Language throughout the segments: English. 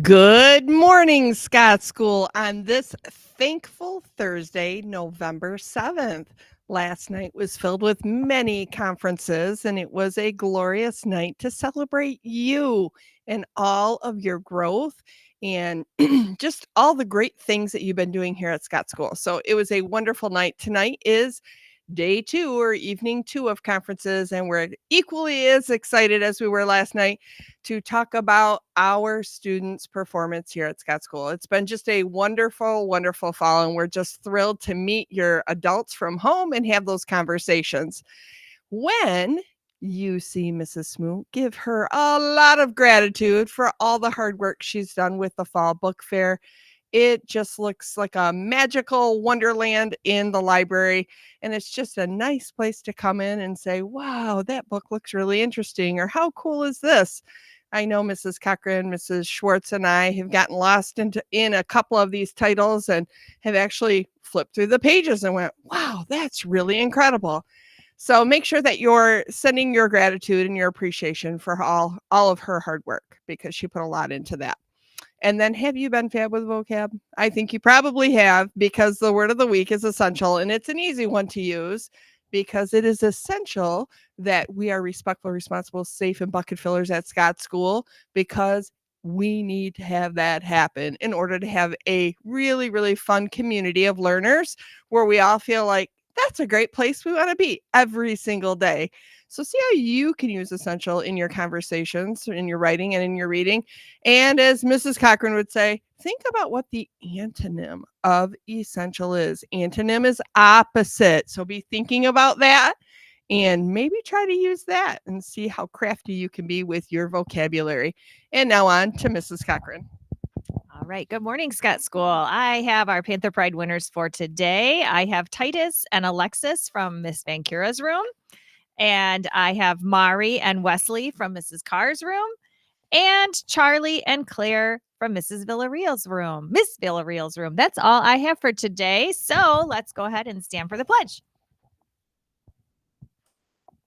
Good morning, Scott School, on this thankful Thursday, November 7th. Last night was filled with many conferences, and it was a glorious night to celebrate you and all of your growth and just all the great things that you've been doing here at Scott School. So it was a wonderful night. Tonight is day two or evening two of conferences, and we're equally as excited as we were last night to talk about our students' performance here at Scott School. It's been just a wonderful, wonderful fall, and we're just thrilled to meet your adults from home and have those conversations. When you see Mrs. Smoot, give her a lot of gratitude for all the hard work she's done with the fall book fair. It just looks like a magical wonderland in the library, and it's just a nice place to come in and say, "Wow, that book looks really interesting," or "How cool is this?" I know Mrs. Cochran, Mrs. Schwartz, and I have gotten lost in a couple of these titles and have actually flipped through the pages and went, "Wow, that's really incredible." So make sure that you're sending your gratitude and your appreciation for all of her hard work because she put a lot into that. And then have you been fab with vocab? I think you probably have because the word of the week is essential, and it's an easy one to use because it is essential that we are respectful, responsible, safe, and bucket fillers at Scott School because we need to have that happen in order to have a really, really fun community of learners where we all feel like that's a great place we want to be every single day. So see how you can use essential in your conversations, in your writing, and in your reading. And as Mrs. Cochran would say, think about what the antonym of essential is. Antonym is opposite. So be thinking about that and maybe try to use that and see how crafty you can be with your vocabulary. And now on to Mrs. Cochran. All right. Good morning, Scott School. I have our Panther Pride winners for today. I have Titus and Alexis from Miss Vancura's room. And I have Mari and Wesley from Mrs. Carr's room. And Charlie and Claire from Mrs. Villarreal's room. Miss Villarreal's room. That's all I have for today. So let's go ahead and stand for the pledge.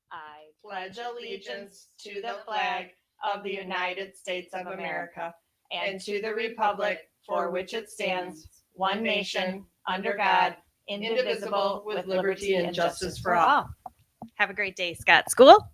I pledge allegiance to the flag of the United States of America and to the republic for which it stands, one nation, under God, indivisible, with liberty and justice for all. Have a great day, Scott School.